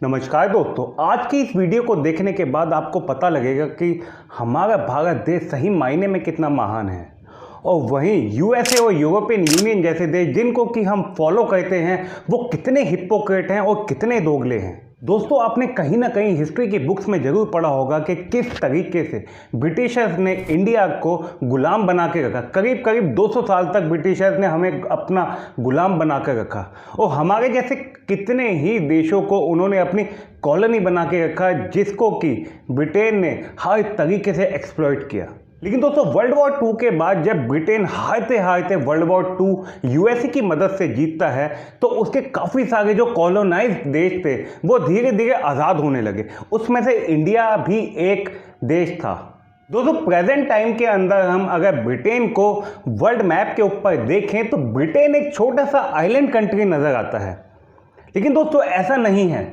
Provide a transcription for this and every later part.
नमस्कार दोस्तों, आज की इस वीडियो को देखने के बाद आपको पता लगेगा कि हमारा भारत देश सही मायने में कितना महान है और वहीं यूएसए और यूरोपियन यूनियन जैसे देश जिनको कि हम फॉलो करते हैं वो कितने हिपोक्रेट हैं और कितने दोगले हैं। दोस्तों, आपने कहीं ना कहीं हिस्ट्री की बुक्स में ज़रूर पढ़ा होगा कि किस तरीके से ब्रिटिशर्स ने इंडिया को गुलाम बना के रखा। करीब करीब 200 साल तक ब्रिटिशर्स ने हमें अपना गुलाम बना कर रखा और हमारे जैसे कितने ही देशों को उन्होंने अपनी कॉलोनी बना के रखा, जिसको कि ब्रिटेन ने हर तरीके से एक्सप्लॉइट किया। लेकिन दोस्तों, वर्ल्ड वॉर 2 के बाद जब ब्रिटेन हारते हारते वर्ल्ड वॉर 2 यूएसए की मदद से जीतता है तो उसके काफ़ी सारे जो कॉलोनाइज्ड देश थे वो धीरे धीरे आज़ाद होने लगे। उसमें से इंडिया भी एक देश था। दोस्तों, प्रेजेंट टाइम के अंदर हम अगर ब्रिटेन को वर्ल्ड मैप के ऊपर देखें तो ब्रिटेन एक छोटा सा आइलैंड कंट्री नज़र आता है। लेकिन दोस्तों, ऐसा नहीं है।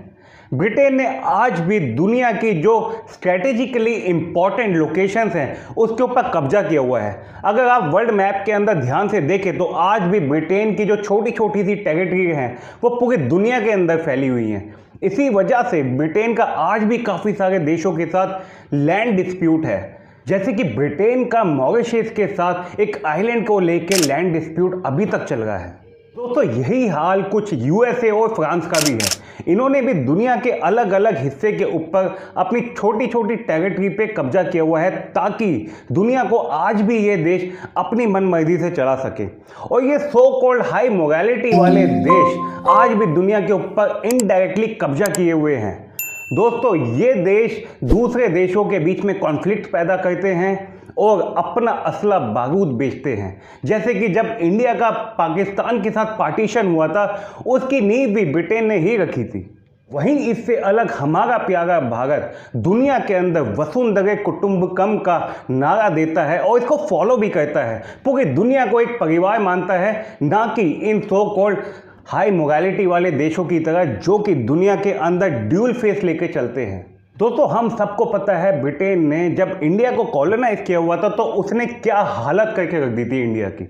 ब्रिटेन ने आज भी दुनिया की जो स्ट्रेटेजिकली इंपॉर्टेंट लोकेशंस हैं उसके ऊपर कब्जा किया हुआ है। अगर आप वर्ल्ड मैप के अंदर ध्यान से देखें तो आज भी ब्रिटेन की जो छोटी छोटी सी टेरिटरी हैं वो पूरी दुनिया के अंदर फैली हुई हैं। इसी वजह से ब्रिटेन का आज भी काफ़ी सारे देशों के साथ लैंड डिस्प्यूट है, जैसे कि ब्रिटेन का मॉरिशस के साथ एक आइलैंड को लेकर लैंड डिस्प्यूट अभी तक चल रहा है। दोस्तों, यही हाल कुछ यूएसए और फ्रांस का भी है। इन्होंने भी दुनिया के अलग अलग हिस्से के ऊपर अपनी छोटी छोटी टेरिटरी पे कब्जा किया हुआ है ताकि दुनिया को आज भी ये देश अपनी मनमर्जी से चला सके। और ये सो कॉल्ड हाई मोरालिटी वाले देश आज भी दुनिया के ऊपर इनडायरेक्टली कब्जा किए हुए हैं। दोस्तों, ये देश दूसरे देशों के बीच में कॉन्फ्लिक्ट पैदा करते हैं और अपना असला बारूद बेचते हैं। जैसे कि जब इंडिया का पाकिस्तान के साथ पार्टीशन हुआ था उसकी नींव भी ब्रिटेन ने ही रखी थी। वहीं इससे अलग हमारा प्यारा भारत दुनिया के अंदर वसुंधरा कुटुंबकम का नारा देता है और इसको फॉलो भी करता है। पूरी दुनिया को एक परिवार मानता है, ना कि इन सो कॉल्ड हाई मोरालिटी वाले देशों की तरह जो कि दुनिया के अंदर ड्यूल फेस लेके चलते हैं। दोस्तों, हम सबको पता है ब्रिटेन ने जब इंडिया को कॉलोनाइज किया हुआ था तो उसने क्या हालत करके रख दी थी इंडिया की।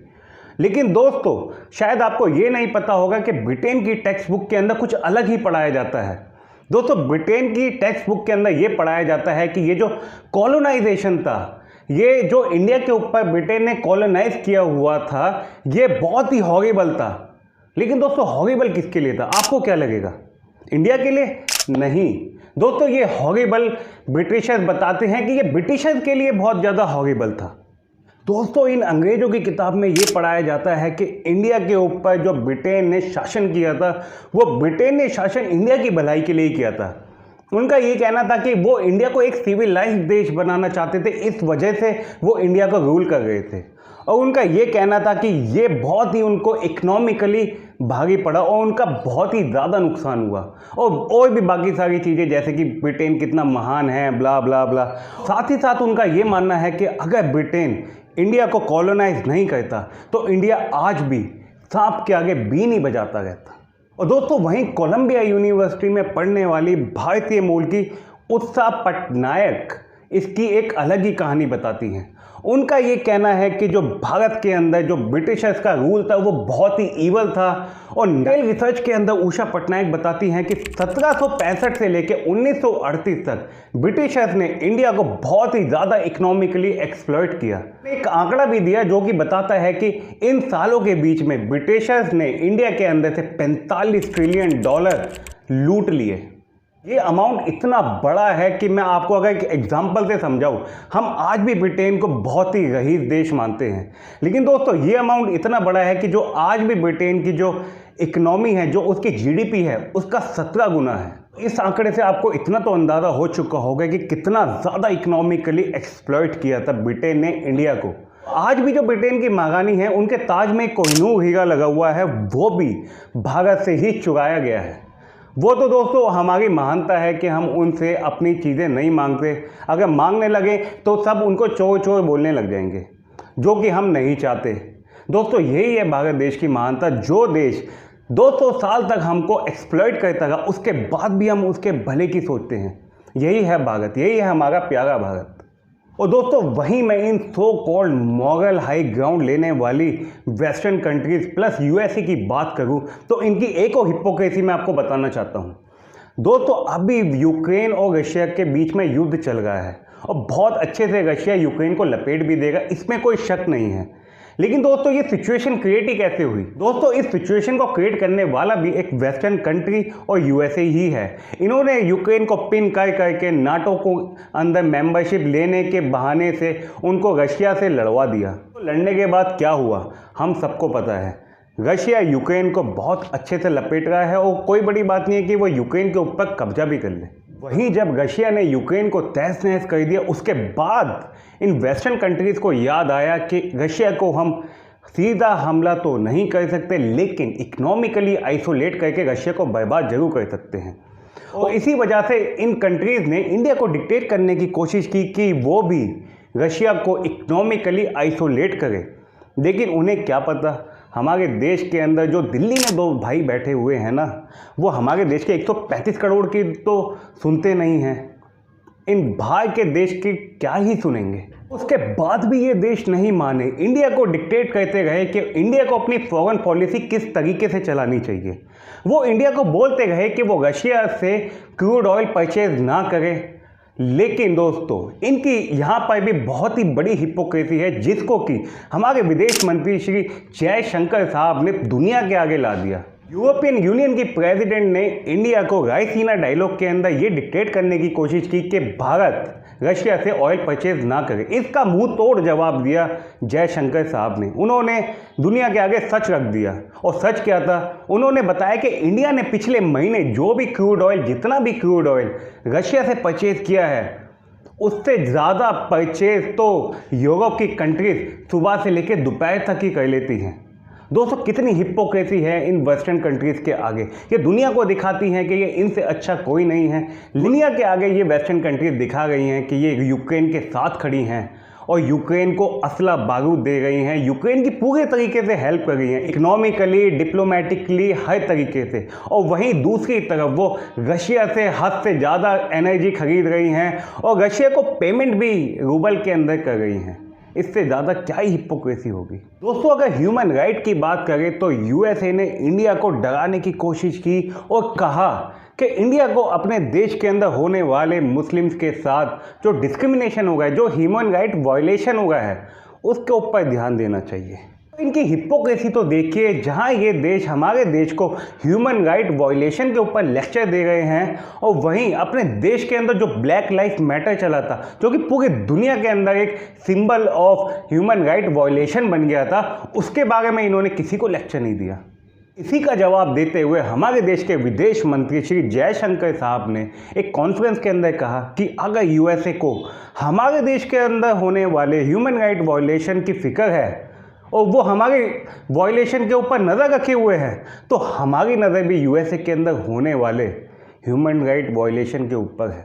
लेकिन दोस्तों, शायद आपको ये नहीं पता होगा कि ब्रिटेन की टेक्स्ट बुक के अंदर कुछ अलग ही पढ़ाया जाता है। दोस्तों, ब्रिटेन की टेक्स्ट बुक के अंदर ये पढ़ाया जाता है कि ये जो कॉलोनाइजेशन था, ये जो इंडिया के ऊपर ब्रिटेन ने कॉलोनाइज किया हुआ था, ये बहुत ही हॉरिबल था। लेकिन दोस्तों, हॉरिबल किसके लिए था? आपको क्या लगेगा? इंडिया के लिए? नहीं दोस्तों, ये हॉरिबल ब्रिटिशर्स बताते हैं कि ये ब्रिटिशर्स के लिए बहुत ज़्यादा हॉरिबल था। दोस्तों, इन अंग्रेज़ों की किताब में ये पढ़ाया जाता है कि इंडिया के ऊपर जो ब्रिटेन ने शासन किया था वो ब्रिटेन ने शासन इंडिया की भलाई के लिए किया था। उनका ये कहना था कि वो इंडिया को एक सिविलाइज्ड देश बनाना चाहते थे, इस वजह से वो इंडिया को रूल कर रहे थे। और उनका ये कहना था कि ये बहुत ही उनको इकोनॉमिकली भारी पड़ा और उनका बहुत ही ज़्यादा नुकसान हुआ और भी बाकी सारी चीज़ें जैसे कि ब्रिटेन कितना महान है, ब्ला ब्ला ब्ला। साथ ही साथ उनका ये मानना है कि अगर ब्रिटेन इंडिया को कॉलोनाइज नहीं करता तो इंडिया आज भी सांप के आगे बीन ही बजाता रहता। और दोस्तों, वहीं कोलंबिया यूनिवर्सिटी में पढ़ने वाली भारतीय मूल की उत्साह पटनायक इसकी एक अलग ही कहानी बताती हैं। उनका ये कहना है कि जो भारत के अंदर जो ब्रिटिशर्स का रूल था वो बहुत ही ईवल था। और नई रिसर्च के अंदर उषा पटनायक बताती हैं कि 1765 से लेकर 1938 तक ब्रिटिशर्स ने इंडिया को बहुत ही ज़्यादा इकोनॉमिकली एक्सप्लॉइट किया। एक आंकड़ा भी दिया जो कि बताता है कि इन सालों के बीच में ब्रिटिशर्स ने इंडिया के अंदर से $45 ट्रिलियन लूट लिए। ये अमाउंट इतना बड़ा है कि मैं आपको अगर एक एग्जांपल से समझाऊं, हम आज भी ब्रिटेन को बहुत ही रईस देश मानते हैं। लेकिन दोस्तों, ये अमाउंट इतना बड़ा है कि जो आज भी ब्रिटेन की जो इकोनॉमी है, जो उसकी जीडीपी है, उसका 17 गुना है। इस आंकड़े से आपको इतना तो अंदाज़ा हो चुका होगा कि कितना ज़्यादा इकोनॉमिकली एक्सप्लॉइट किया था ब्रिटेन ने इंडिया को। आज भी जो ब्रिटेन की महारानी है उनके ताज में कोहिनूर हीरा लगा हुआ है, वो भी भारत से ही चुराया गया है। वो तो दोस्तों हमारी महानता है कि हम उनसे अपनी चीज़ें नहीं मांगते। अगर मांगने लगे तो सब उनको चोर चोर बोलने लग जाएंगे, जो कि हम नहीं चाहते। दोस्तों, यही है भारत देश की महानता। जो देश 200 साल तक हमको एक्सप्लॉइट करता रहा, उसके बाद भी हम उसके भले की सोचते हैं। यही है भारत, यही है हमारा प्यारा भारत। और दोस्तों, वहीं मैं in so called moral high ground लेने वाली वेस्टर्न कंट्रीज प्लस यूएसए की बात करूं तो इनकी एक और हिपोक्रेसी मैं आपको बताना चाहता हूं। दोस्तों अभी यूक्रेन और रशिया के बीच में युद्ध चल रहा है और बहुत अच्छे से रशिया यूक्रेन को लपेट भी देगा, इसमें कोई शक नहीं है। लेकिन दोस्तों ये सिचुएशन क्रिएट ही कैसे हुई? दोस्तों इस सिचुएशन को क्रिएट करने वाला भी एक वेस्टर्न कंट्री और यूएसए ही है। इन्होंने यूक्रेन को पिन कर करके नाटो को अंदर मेंबरशिप लेने के बहाने से उनको रशिया से लड़वा दिया। तो लड़ने के बाद क्या हुआ हम सबको पता है। रशिया यूक्रेन को बहुत अच्छे से लपेट रहा है और कोई बड़ी बात नहीं है कि वो यूक्रेन के ऊपर कब्जा भी कर ले। वहीं जब रशिया ने यूक्रेन को तहस नहस कर दिया, उसके बाद इन वेस्टर्न कंट्रीज़ को याद आया कि रशिया को हम सीधा हमला तो नहीं कर सकते, लेकिन इकोनॉमिकली आइसोलेट करके रशिया को बर्बाद जरूर कर सकते हैं। और इसी वजह से इन कंट्रीज़ ने इंडिया को डिक्टेट करने की कोशिश की कि वो भी रशिया को इकोनॉमिकली आइसोलेट करे। लेकिन उन्हें क्या पता, हमारे देश के अंदर जो दिल्ली में दो भाई बैठे हुए हैं ना, वो हमारे देश के 135 करोड़ की तो सुनते नहीं हैं। इन बाहर के देश की क्या ही सुनेंगे। उसके बाद भी ये देश नहीं माने, इंडिया को डिक्टेट करते रहे कि इंडिया को अपनी फॉरेन पॉलिसी किस तरीके से चलानी चाहिए। वो इंडिया को बोलते रहे कि वो रशिया से क्रूड ऑयल परचेज ना करे। लेकिन दोस्तों इनकी यहाँ पर भी बहुत ही बड़ी हिपोक्रेसी है, जिसको कि हमारे विदेश मंत्री श्री जयशंकर साहब ने दुनिया के आगे ला दिया। यूरोपियन यूनियन की प्रेसिडेंट ने इंडिया को रायसीना डायलॉग के अंदर ये डिक्टेट करने की कोशिश की कि भारत रशिया से ऑयल परचेज ना करे। इसका मुंह तोड़ जवाब दिया जयशंकर साहब ने। उन्होंने दुनिया के आगे सच रख दिया। और सच क्या था? उन्होंने बताया कि इंडिया ने पिछले महीने जो भी क्रूड ऑयल, जितना भी क्रूड ऑयल रशिया से परचेज किया है, उससे ज़्यादा परचेज तो यूरोप की कंट्रीज सुबह से लेकर दोपहर तक ही कर लेती हैं। दोस्तों कितनी हिपोक्रेसी है इन वेस्टर्न कंट्रीज़ के आगे। ये दुनिया को दिखाती हैं कि ये इनसे अच्छा कोई नहीं है। दुनिया के आगे ये वेस्टर्न कंट्रीज दिखा रही हैं कि ये यूक्रेन के साथ खड़ी हैं और यूक्रेन को असला बारूद दे रही हैं, यूक्रेन की पूरे तरीके से हेल्प कर रही हैं, इकोनॉमिकली, डिप्लोमेटिकली, हर तरीके से। और वहीं दूसरी तरफ वो रशिया से हद से ज़्यादा एनर्जी खरीद रही हैं और रशिया को पेमेंट भी रूबल के अंदर कर रही हैं। इससे ज़्यादा क्या ही हिपोक्रेसी होगी। दोस्तों अगर ह्यूमन राइट की बात करें तो यूएसए ने इंडिया को डराने की कोशिश की और कहा कि इंडिया को अपने देश के अंदर होने वाले मुस्लिम्स के साथ जो डिस्क्रिमिनेशन हो गया, जो ह्यूमन राइट वायलेशन हो गया है, उसके ऊपर ध्यान देना चाहिए। इनकी हिपोक्रेसी तो देखिए, जहां ये देश हमारे देश को ह्यूमन राइट वायलेशन के ऊपर लेक्चर दे रहे हैं और वहीं अपने देश के अंदर जो ब्लैक लाइफ मैटर चला था, जो कि पूरी दुनिया के अंदर एक symbol of human right violation बन गया था, उसके बारे में इन्होंने किसी को लेक्चर नहीं दिया। इसी का जवाब देते हुए हमारे देश के विदेश मंत्री श्री जयशंकर साहब ने एक कॉन्फ्रेंस के अंदर कहा कि अगर यूएसए को हमारे देश के अंदर होने वाले ह्यूमन राइट वायलेशन की फिक्र है और वो हमारे वायलेशन के ऊपर नज़र रखे हुए हैं, तो हमारी नज़र भी यूएसए के अंदर होने वाले ह्यूमन राइट वायलेशन के ऊपर है।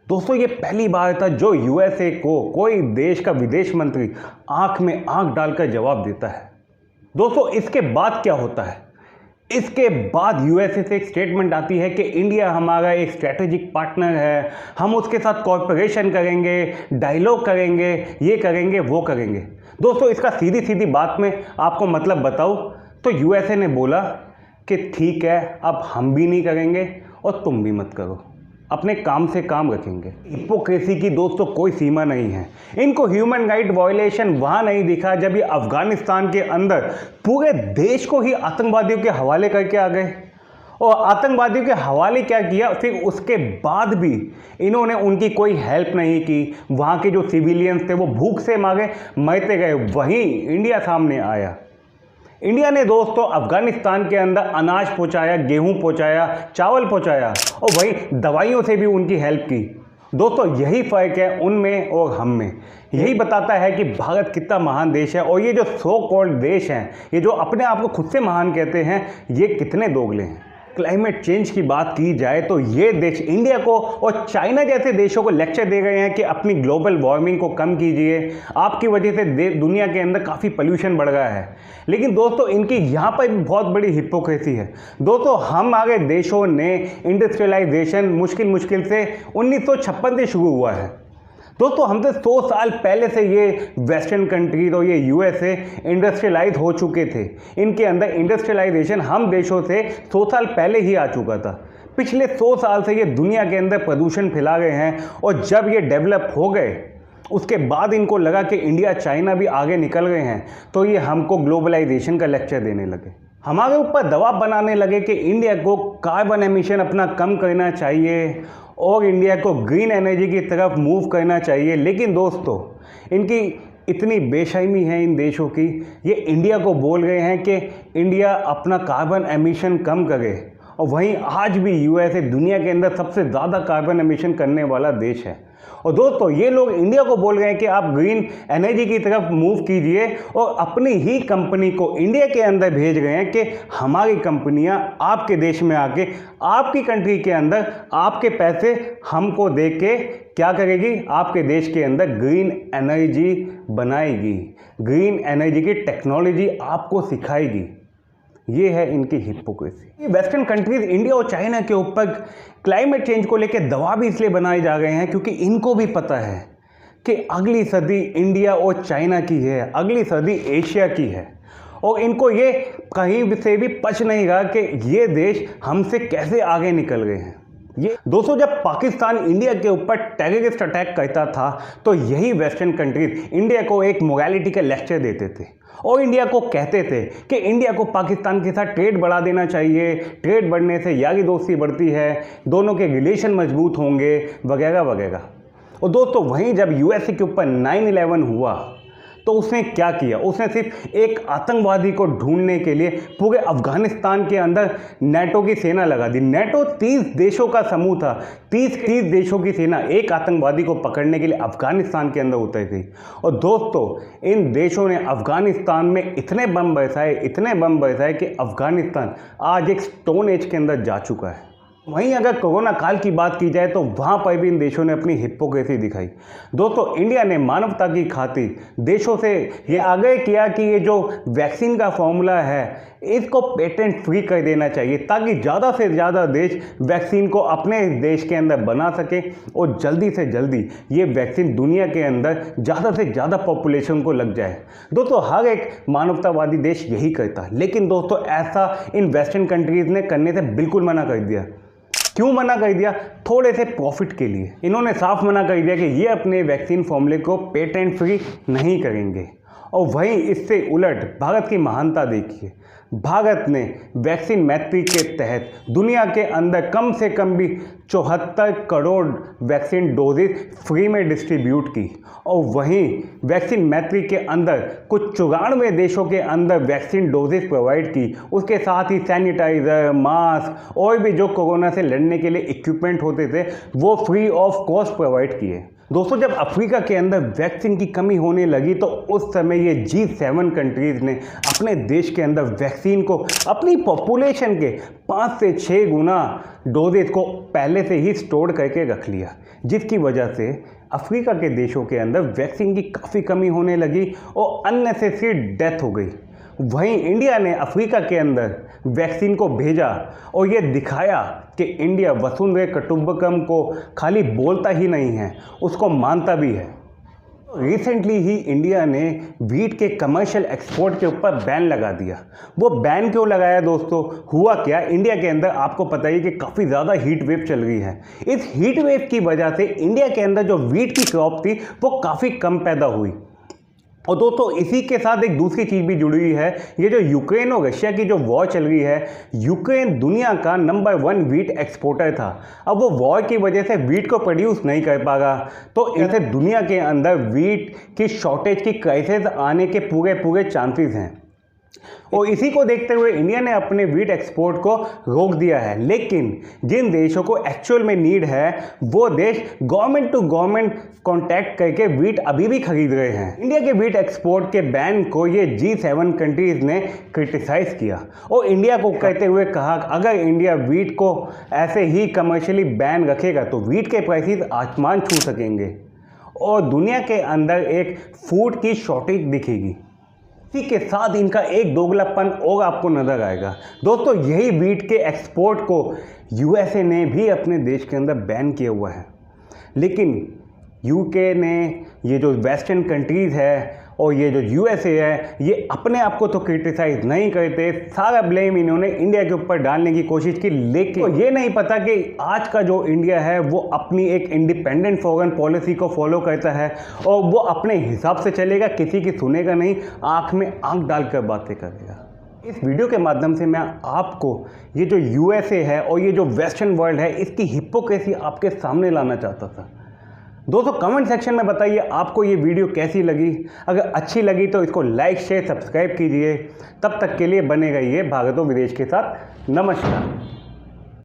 दोस्तों ये पहली बार था जो यूएसए को कोई देश का विदेश मंत्री आंख में आंख डालकर जवाब देता है। दोस्तों इसके बाद क्या होता है? इसके बाद यूएसए से एक स्टेटमेंट आती है कि इंडिया हमारा एक स्ट्रेटेजिक पार्टनर है, हम उसके साथ कॉर्पोरेशन करेंगे, डायलॉग करेंगे, ये करेंगे, वो करेंगे। दोस्तों इसका सीधी सीधी बात में आपको मतलब बताऊं तो यूएसए ने बोला कि ठीक है, अब हम भी नहीं करेंगे और तुम भी मत करो, अपने काम से काम रखेंगे। हिपोक्रेसी की दोस्तों कोई सीमा नहीं है। इनको ह्यूमन राइट वायलेशन वहाँ नहीं दिखा जब ये अफगानिस्तान के अंदर पूरे देश को ही आतंकवादियों के हवाले करके आ गए। और आतंकवादियों के हवाले क्या किया, फिर उसके बाद भी इन्होंने उनकी कोई हेल्प नहीं की। वहाँ के जो सिविलियंस थे वो भूख से मारे मरते गए। वहीं इंडिया सामने आया। इंडिया ने दोस्तों अफगानिस्तान के अंदर अनाज पहुंचाया, गेहूं पहुंचाया, चावल पहुंचाया और वहीं दवाइयों से भी उनकी हेल्प की। दोस्तों यही फ़र्क है उनमें और हम में। यही बताता है कि भारत कितना महान देश है और ये जो सो कॉल्ड देश हैं, ये जो अपने आप को खुद से महान कहते हैं, ये कितने दोगले हैं। क्लाइमेट चेंज की बात की जाए तो ये देश इंडिया को और चाइना जैसे देशों को लेक्चर दे रहे हैं कि अपनी ग्लोबल वार्मिंग को कम कीजिए, आपकी वजह से दुनिया के अंदर काफ़ी पोल्यूशन बढ़ रहा है। लेकिन दोस्तों इनकी यहाँ पर भी बहुत बड़ी हिपोक्रेसी है। दोस्तों हमारे देशों ने इंडस्ट्रियलाइजेशन मुश्किल से 1956 से शुरू हुआ है। दोस्तों हमसे 100 साल पहले से ये वेस्टर्न कंट्रीज और ये यूएसए इंडस्ट्रियलाइज हो चुके थे। इनके अंदर इंडस्ट्रियलाइजेशन हम देशों से 100 साल पहले ही आ चुका था। पिछले 100 साल से ये दुनिया के अंदर प्रदूषण फैला गए हैं, और जब ये डेवलप हो गए उसके बाद इनको लगा कि इंडिया चाइना भी आगे निकल गए हैं, तो ये हमको ग्लोबलाइजेशन का लेक्चर देने लगे, हमारे ऊपर दबाव बनाने लगे कि इंडिया को कार्बन एमिशन अपना कम करना चाहिए और इंडिया को ग्रीन एनर्जी की तरफ मूव करना चाहिए। लेकिन दोस्तों, इनकी इतनी बेशर्मी है इन देशों की, ये इंडिया को बोल रहे हैं कि इंडिया अपना कार्बन एमिशन कम करे, और वहीं आज भी यूएसए दुनिया के अंदर सबसे ज़्यादा कार्बन एमिशन करने वाला देश है। और दोस्तों, ये लोग इंडिया को बोल रहे हैं कि आप ग्रीन एनर्जी की तरफ मूव कीजिए, और अपनी ही कंपनी को इंडिया के अंदर भेज रहे हैं कि हमारी कंपनियां आपके देश में आके आपकी कंट्री के अंदर आपके पैसे हमको दे के क्या करेगी, आपके देश के अंदर ग्रीन एनर्जी बनाएगी, ग्रीन एनर्जी की टेक्नोलॉजी आपको सिखाएगी। ये है इनकी हिपोक्रेसी। वेस्टर्न कंट्रीज इंडिया और चाइना के ऊपर क्लाइमेट चेंज को लेकर दबाव भी इसलिए बनाए जा रहे हैं क्योंकि इनको भी पता है कि अगली सदी इंडिया और चाइना की है, अगली सदी एशिया की है, और इनको ये कहीं से भी पच नहीं रहा कि ये देश हमसे कैसे आगे निकल गए हैं। ये दोस्तों, जब पाकिस्तान इंडिया के ऊपर टेररिस्ट अटैक करता था तो यही वेस्टर्न कंट्रीज इंडिया को एक मोरालिटी का लेक्चर देते थे और इंडिया को कहते थे कि इंडिया को पाकिस्तान के साथ ट्रेड बढ़ा देना चाहिए, ट्रेड बढ़ने से यारी दोस्ती बढ़ती है, दोनों के रिलेशन मजबूत होंगे, वगैरह वगैरह। और दोस्तों, वहीं जब यूएसए के ऊपर 9/11 हुआ तो उसने क्या किया, उसने सिर्फ एक आतंकवादी को ढूंढने के लिए पूरे अफगानिस्तान के अंदर नेटो की सेना लगा दी। नेटो 30 देशों का समूह था, 30 देशों की सेना एक आतंकवादी को पकड़ने के लिए अफगानिस्तान के अंदर उतर गई। और दोस्तों, इन देशों ने अफगानिस्तान में इतने बम बरसाए कि अफगानिस्तान आज एक स्टोन एज के अंदर जा चुका है। वहीं अगर कोरोना काल की बात की जाए तो वहाँ पर भी इन देशों ने अपनी हिपोक्रेसी दिखाई। दोस्तों, इंडिया ने मानवता की खातिर देशों से ये आग्रह किया कि ये जो वैक्सीन का फॉर्मूला है इसको पेटेंट फ्री कर देना चाहिए ताकि ज़्यादा से ज़्यादा देश वैक्सीन को अपने देश के अंदर बना सके और जल्दी से जल्दी ये वैक्सीन दुनिया के अंदर ज़्यादा से ज़्यादा पॉपुलेशन को लग जाए। दोस्तों, हर एक मानवतावादी देश यही करता है, लेकिन दोस्तों ऐसा इन वेस्टर्न कंट्रीज़ ने करने से बिल्कुल मना कर दिया। क्यों मना कर दिया? थोड़े से प्रॉफिट के लिए। इन्होंने साफ मना कर दिया कि ये अपने वैक्सीन फॉर्मूले को पेटेंट फ्री नहीं करेंगे। और वहीं इससे उलट भारत की महानता देखिए, भारत ने वैक्सीन मैत्री के तहत दुनिया के अंदर कम से कम भी 74 करोड़ वैक्सीन डोजेज फ्री में डिस्ट्रीब्यूट की। और वहीं वैक्सीन मैत्री के अंदर कुछ 94 देशों के अंदर वैक्सीन डोजेज प्रोवाइड की। उसके साथ ही सैनिटाइज़र, मास्क और भी जो कोरोना से लड़ने के लिए इक्विपमेंट होते थे वो फ्री ऑफ कॉस्ट प्रोवाइड किए। दोस्तों, जब अफ्रीका के अंदर वैक्सीन की कमी होने लगी तो उस समय ये G7 कंट्रीज़ ने अपने देश के अंदर वैक्सीन को अपनी पॉपुलेशन के 5 से 6 गुना डोजेज को पहले से ही स्टोर करके रख लिया, जिसकी वजह से अफ्रीका के देशों के अंदर वैक्सीन की काफ़ी कमी होने लगी और अननेसेसरी डेथ हो गई। वहीं इंडिया ने अफ्रीका के अंदर वैक्सीन को भेजा और ये दिखाया कि इंडिया वसुंधरा कुटुंबकम को खाली बोलता ही नहीं है, उसको मानता भी है। रिसेंटली ही इंडिया ने वीट के कमर्शियल एक्सपोर्ट के ऊपर बैन लगा दिया। वो बैन क्यों लगाया दोस्तों? हुआ क्या, इंडिया के अंदर आपको पता ही कि काफ़ी ज़्यादा हीट वेव चल रही है। इस हीट वेव की वजह से इंडिया के अंदर जो वीट की क्रॉप थी वो काफ़ी कम पैदा हुई। और दोस्तों, इसी के साथ एक दूसरी चीज़ भी जुड़ी हुई है। ये जो यूक्रेन और रशिया की जो वॉर चल रही है, यूक्रेन दुनिया का नंबर 1 वीट एक्सपोर्टर था। अब वो वॉर की वजह से वीट को प्रोड्यूस नहीं कर पाएगा, तो इसे दुनिया के अंदर वीट की शॉर्टेज की क्राइसिस आने के पूरे चांसेस हैं। और इसी को देखते हुए इंडिया ने अपने वीट एक्सपोर्ट को रोक दिया है। लेकिन जिन देशों को एक्चुअल में नीड है वो देश गवर्नमेंट टू गवर्नमेंट कॉन्टैक्ट करके वीट अभी भी खरीद रहे हैं। इंडिया के वीट एक्सपोर्ट के बैन को ये G7 कंट्रीज ने क्रिटिसाइज किया और इंडिया को कहते हुए कहा अगर इंडिया वीट को ऐसे ही कमर्शियली बैन रखेगा तो वीट के प्राइसेस आसमान छू सकेंगे और दुनिया के अंदर एक फूड की शॉर्टेज दिखेगी। इसी के साथ इनका एक दोगलापन और आपको नजर आएगा। दोस्तों, यही वीट के एक्सपोर्ट को यूएसए ने भी अपने देश के अंदर बैन किया हुआ है, लेकिन यूके ने, ये जो वेस्टर्न कंट्रीज़ है और ये जो यूएसए है ये अपने आप को तो क्रिटिसाइज नहीं करते, सारा ब्लेम इन्होंने इंडिया के ऊपर डालने की कोशिश की। लेकिन तो ये नहीं पता कि आज का जो इंडिया है वो अपनी एक इंडिपेंडेंट फॉरेन पॉलिसी को फॉलो करता है और वो अपने हिसाब से चलेगा, किसी की सुनेगा नहीं, आंख में आंख डालकर बातें करेगा। इस वीडियो के माध्यम से मैं आपको ये जो यूएसए है और ये जो वेस्टर्न वर्ल्ड है इसकी हिपोक्रेसी आपके सामने लाना चाहता था। दोस्तों कमेंट सेक्शन में बताइए आपको ये वीडियो कैसी लगी। अगर अच्छी लगी तो इसको लाइक शेयर सब्सक्राइब कीजिए। तब तक के लिए बने रहिए भारत और विदेश के साथ। नमस्कार।